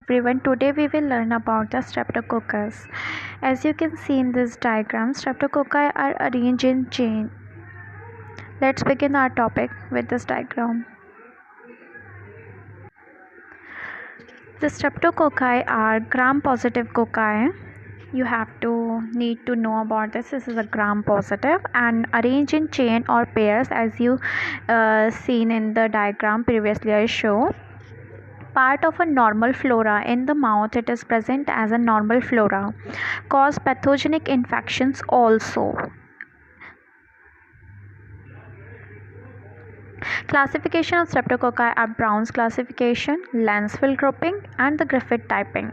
Everyone, today we will learn about the streptococcus. As you can see in this diagram, streptococci are arranged in chain. Let's begin our topic with this diagram. The streptococci are gram-positive cocci. You have to need to know about this. This is a gram-positive and arranged in chain or pairs, as you seen in the diagram previously I showed. Part of a normal flora in the mouth, it is present as a normal flora, cause pathogenic infections also. Classification of streptococci are Brown's classification, Lancefield grouping, and the Griffith typing.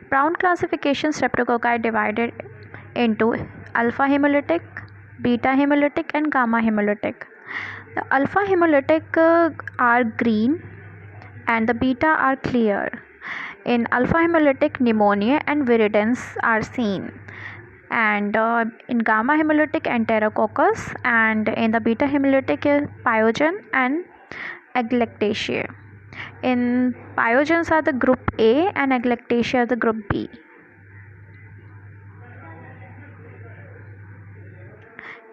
Brown classification streptococci divided into alpha hemolytic, beta hemolytic, and gamma hemolytic. The alpha hemolytic are green and the beta are clear. In alpha hemolytic, pneumonia and viridans are seen, and in gamma hemolytic, enterococcus, and in the beta hemolytic, pyogen and atelectasia. In pyogens are the group A and atelectasia are the group B.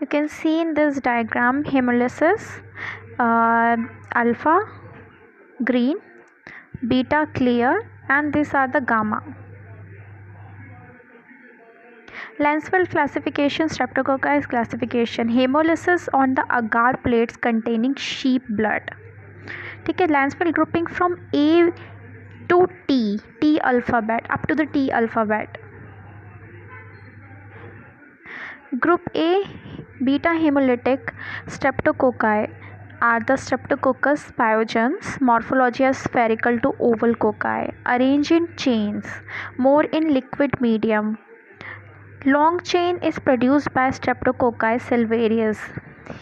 You can see in this diagram hemolysis, alpha green, beta clear, and these are the gamma. Lancefield classification, streptococci classification, hemolysis on the agar plates containing sheep blood. ठीक है, Lancefield grouping from A to T alphabet up to the T alphabet. Group A, beta hemolytic streptococci are the Streptococcus pyogens. Morphology is spherical to oval cocci, arranged in chains, more in liquid medium. Long chain is produced by Streptococci silvarius.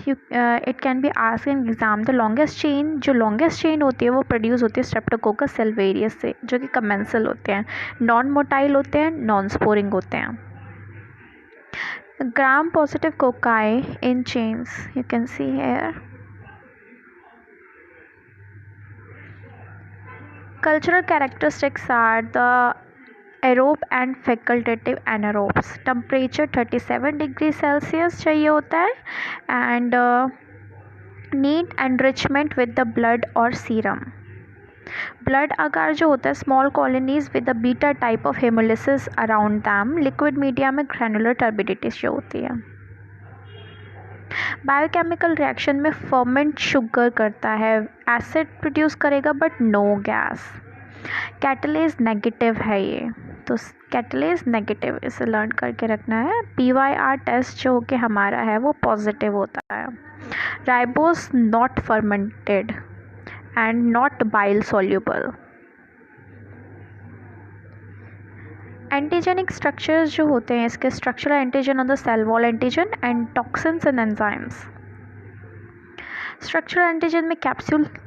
It can be asked in exam, the longest chain, जो longest chain होती है वो produce होती है Streptococcus silvarius से, जो कि commensal होते हैं, non motile होते हैं, non sporing होते हैं. Gram positive cocci in chains, you can see here. Cultural characteristics are the aerobe and facultative anaerobes. Temperature 37 degree Celsius चाहिए होता है and need enrichment with the blood और सीरम. ब्लड अगर जो होता है small colonies with the beta type of hemolysis around them. Liquid media में ग्रैनुलर टर्बिडिटी शो होती है. बायोकेमिकल रिएक्शन में फर्मेंट शुगर करता है, एसिड प्रोड्यूस करेगा but no gas. Catalase negative है ये, तो कैटलेज नेगेटिव इसे लर्न करके रखना है. PYR टेस्ट जो कि हमारा है वो पॉजिटिव होता है. Ribose not fermented and not bile soluble. Antigenic structures जो होते हैं इसके structural antigen on the cell wall antigen and toxins and enzymes. Structural antigen में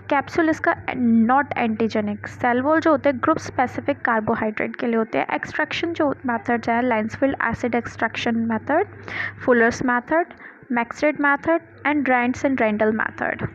कैप्सूल इसका नॉट एंटीजेनिक. सेल वॉल जो होते हैं ग्रुप स्पेसिफिक कार्बोहाइड्रेट के लिए होते हैं. एक्सट्रैक्शन जो मेथड्स है Lancefield acid extraction method, Fuller's method, Maxted method and Rantz and Randall method.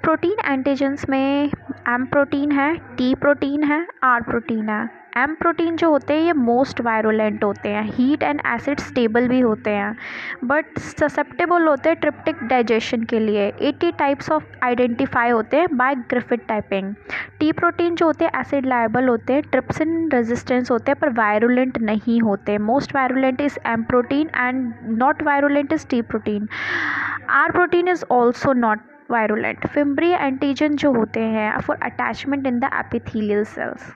Protein antigens में एम प्रोटीन है, टी प्रोटीन है, आर प्रोटीन है. एम प्रोटीन जो होते हैं ये मोस्ट वायरुलेंट होते हैं, हीट एंड एसिड स्टेबल भी होते हैं बट ससेप्टेबल होते हैं ट्रिप्टिक डाइजेशन के लिए. 80 टाइप्स ऑफ आइडेंटिफाई होते हैं by Griffith typing. T protein जो होते हैं एसिड लायबल होते हैं, ट्रिप्सिन रेजिस्टेंस होते हैं पर वायरुलेंट नहीं होते. Most virulent is M protein and not virulent is T protein. R protein is also not virulent. Fimbriae antigen जो होते हैं for attachment in the epithelial cells.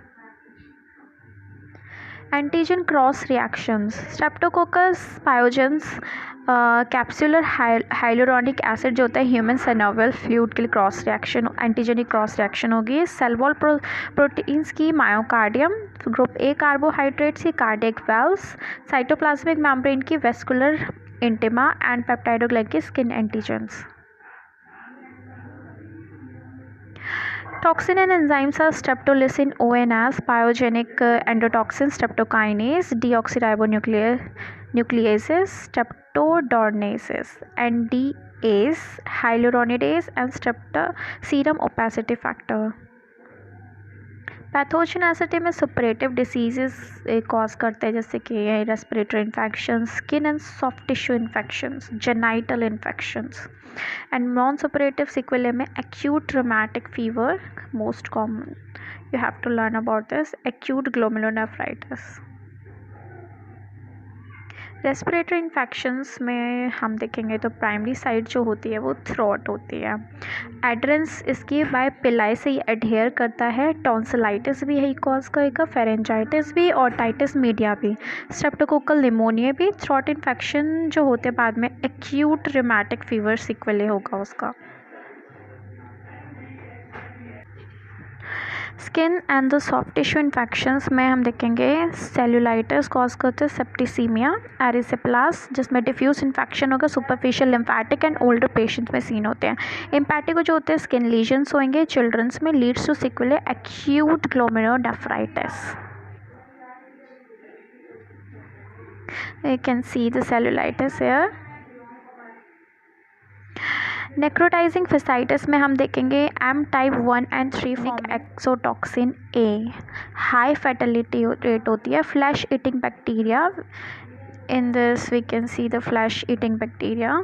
Antigen cross reactions. Streptococcus pyogenes capsular hyaluronic acid जो होता है human synovial fluid के लिए cross reaction, antigenic cross reaction होगी. Cell wall proteins की मायोकार्डियम. ग्रुप ए कार्बोहाइड्रेट्स की कार्डियक वेल्व्स. साइटोप्लाज्मिक मेम्ब्रेन की vascular intima and पेप्टाइडोग्लाइड की skin antigens. Toxin and enzymes are streptolysin ONS, pyogenic endotoxin, streptokinase, deoxyribonucleases, streptodornases, NDA ACE, hyaluronidase and serum opacity factor. Pathogenicity में suppurative diseases cause करते हैं, जैसे कि respiratory infections, skin and soft tissue infections, genital infections. And non suppurative sequelae में acute rheumatic fever most common. You have to learn about this. Acute glomerulonephritis. Respiratory infections में हम देखेंगे तो primary site जो होती है वो थ्रोट होती है. एड्रेंस इसकी बाय पिलाई से ही एडहेयर करता है. टॉन्सिलाइटिस भी यही कॉज करेगा, फेरेंजाइटिस भी और टाइटिस मीडिया भी, स्ट्रेप्टोकोकल निमोनिया भी. थ्रोट इन्फेक्शन जो होते हैं बाद में एक्यूट रिमेटिक फीवर सिक्वेले होगा उसका. Skin and the soft tissue infections में हम देखेंगे सेल्यूलाइटिस कॉज करते हैं, सेप्टिसीमिया, एरिसिप्लास जिसमें डिफ्यूज इन्फेक्शन होगा, superficial lymphatic and older patients में सीन होते हैं. इम्पैटिक जो होते हैं स्किन लीजन्स होंगे चिल्ड्रंस में, leads to sequelae acute glomerulonephritis. You can see the cellulitis here. Necrotising fasciitis में हम देखेंगे M type 1 and 3 form exotoxin A. High fertility rate होती है. Flesh eating bacteria. In this we can see the flesh eating bacteria.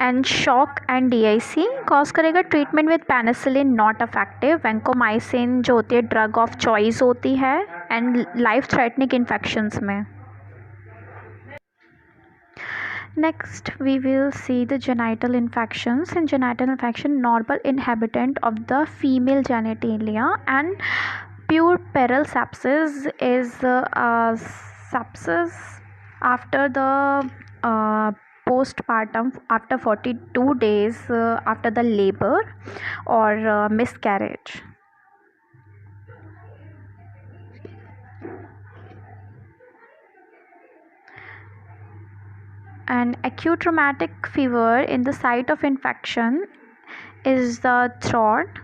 And shock and DIC cause करेगा. Treatment with penicillin not effective. Vancomycin जो होती है drug of choice होती है and life threatening infections में. Next, we will see the genital infections. In genital infection, normal inhabitant of the female genitalia and puerperal sepsis is sepsis after the postpartum, after 42 days after the labor or miscarriage. An acute traumatic fever in the site of infection is the throat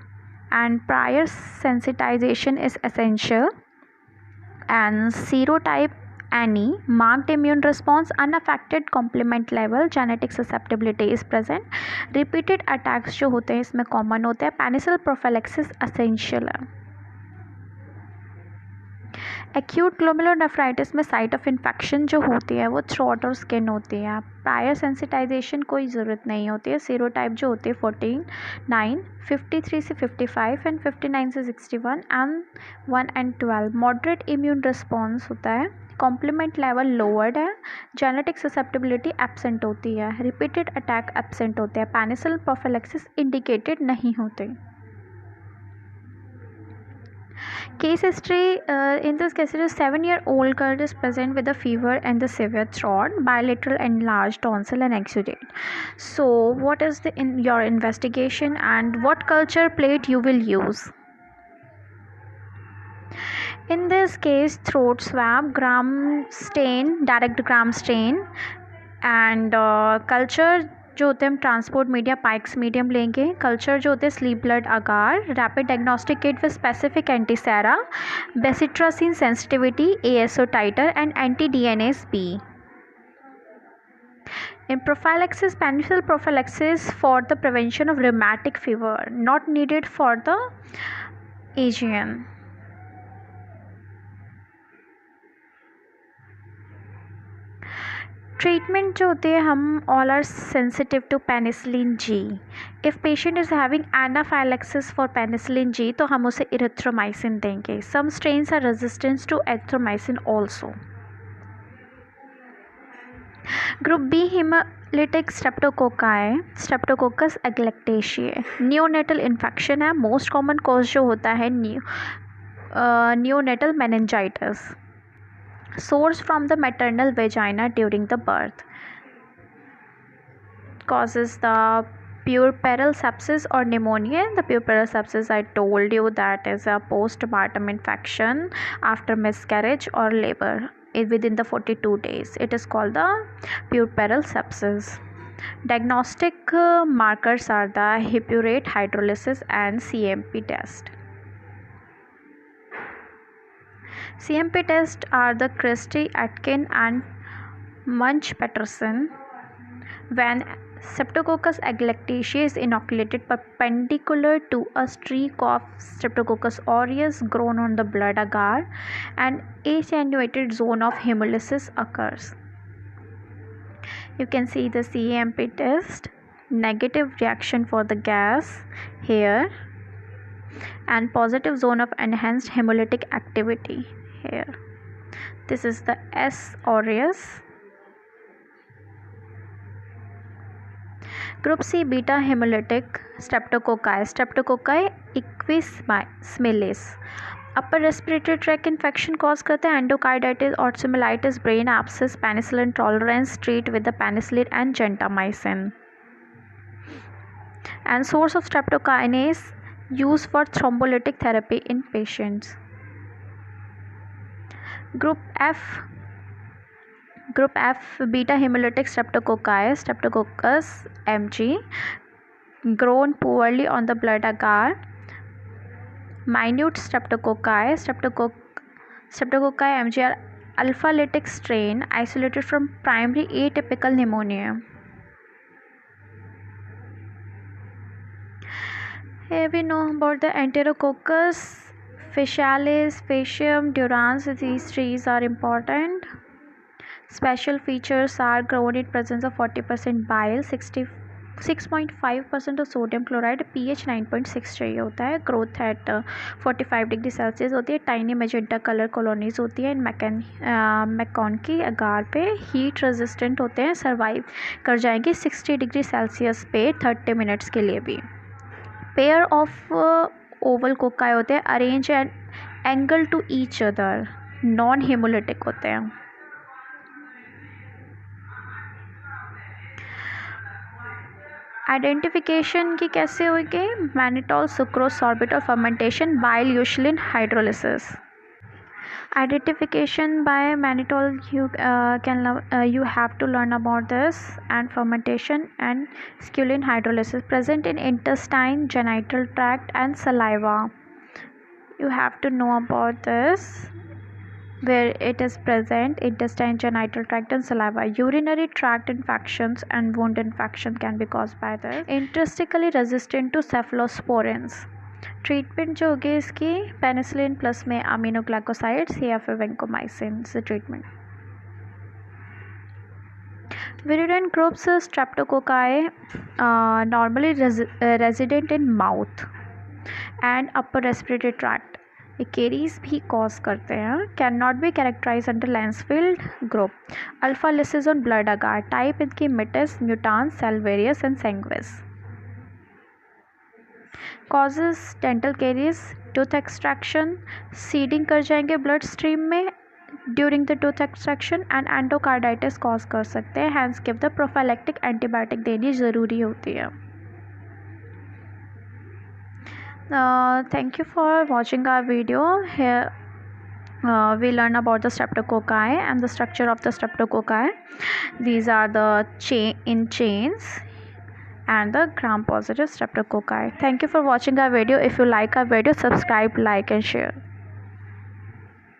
and prior sensitization is essential. And serotype any, marked immune response, unaffected complement level, genetic susceptibility is present. Repeated attacks जो होते हैं इसमें common होते हैं. पेनिसिल prophylaxis essential है. Acute glomerulonephritis में site of infection जो होती है वो थ्रोट और स्किन होती है. प्रायर सेंसिटाइजेशन कोई ज़रूरत नहीं होती है. सीरोटाइप जो होती है 49, 53 से 55 एंड 59 से 61 and 1 and 12. Moderate immune response होता है. कॉम्प्लीमेंट लेवल लोअर्ड है. जेनेटिक ससेप्टिबिलिटी एब्सेंट होती है. रिपीटेड अटैक एब्सेंट होते हैं. पेनिसिलिन प्रोफिलैक्सिस इंडिकेटेड नहीं होते. Case history, in this case, a 7-year-old girl is present with a fever and the severe throat, bilateral enlarged tonsil and exudate. So, what is your investigation and what culture plate you will use? In this case, throat swab, gram stain, direct gram stain, and culture जो होते हैं हम transport media Pikes medium लेंगे. Culture जो होते हैं sleep blood agar. Rapid diagnostic kit with specific antisera, bacitracin sensitivity, ASO टाइटर and anti DNase B. In prophylaxis, penicillin prophylaxis for the prevention of rheumatic fever, not needed for the AGN. Treatment जो होते हैं हम all are sensitive to penicillin G. If patient is having anaphylaxis for penicillin G तो हम उसे erythromycin देंगे. Some strains are resistance to erythromycin also. Group B haemolytic streptococci, streptococcus agalactiae. Neonatal infection है. Most common cause जो होता है neonatal meningitis. Source from the maternal vagina during the birth. Causes the puerperal sepsis or pneumonia. The puerperal sepsis, I told you, that is a postpartum infection after miscarriage or labor within the 42 days. It is called the puerperal sepsis. Diagnostic markers are the hippurate hydrolysis and CMP test. CMP tests are the Christie, Atkin and Munch-Patterson. When Streptococcus agalactiaceae is inoculated perpendicular to a streak of Streptococcus aureus grown on the blood agar, an attenuated zone of hemolysis occurs. You can see the CAMP test, negative reaction for the gas here, and positive zone of enhanced hemolytic activity here. This is the S. aureus. Group C, beta hemolytic Streptococci equus smilis. Upper respiratory tract infection cause करते हैं endocarditis, osteomyelitis, brain abscess, penicillin tolerance, treat with the penicillin and gentamicin. And source of streptokinase used for thrombolytic therapy in patients. Group F, beta hemolytic Streptococcus mg, grown poorly on the blood agar. Minute Streptococci mg are alpha lytic strain isolated from primary atypical pneumonia. Here we know about the Enterococcus facialis, Faecium, Durans. These trees are important. Special features are grown in presence of 40% bile, 6.5% of sodium chloride, pH 9.6 चाहिए होता है. Growth at 45 degree Celsius होती है. Tiny magenta colour colonies होती है. इन मैकॉन की अगार पे heat resistant होते हैं. सर्वाइव कर जाएंगे 60 डिग्री सेल्सियस पे 30 मिनट्स के लिए भी. पेयर ऑफ ओवल कोकाई होते हैं, arrange and angle to each other, non haemolytic होते हैं. आइडेंटिफिकेशन की कैसे होगी? Mannitol, sucrose, sorbitol, fermentation, bile, esculin, hydrolysis. Identification by mannitol, you have to learn about this, and fermentation and squalene hydrolysis. Present in intestine, genital tract and saliva. You have to know about this, where it is present: intestine, genital tract and saliva. Urinary tract infections and wound infection can be caused by this. Intrinsically resistant to cephalosporins. Treatment जो होगी इसकी penicillin plus में aminoglycosides या फिर vancomycin से treatment. Viridans groups streptococci normally resident in mouth and upper respiratory tract. ये caries भी cause करते हैं. Can not be characterise under Lancefield group. Alpha lysis on blood agar. Type इनकी mitis, mutans, salivarius and sanguis. Causes dental caries, tooth extraction, seeding कर जाएंगे blood stream में during the tooth extraction, and endocarditis cause कर सकते हैं. Hence give the prophylactic antibiotic देनी ज़रूरी होती है. Thank you for watching our video. Here we learn about the streptococci and the structure of the streptococci. These are the chains and the gram-positive streptococci. Thank you for watching our video. If you like our video, subscribe, like and share.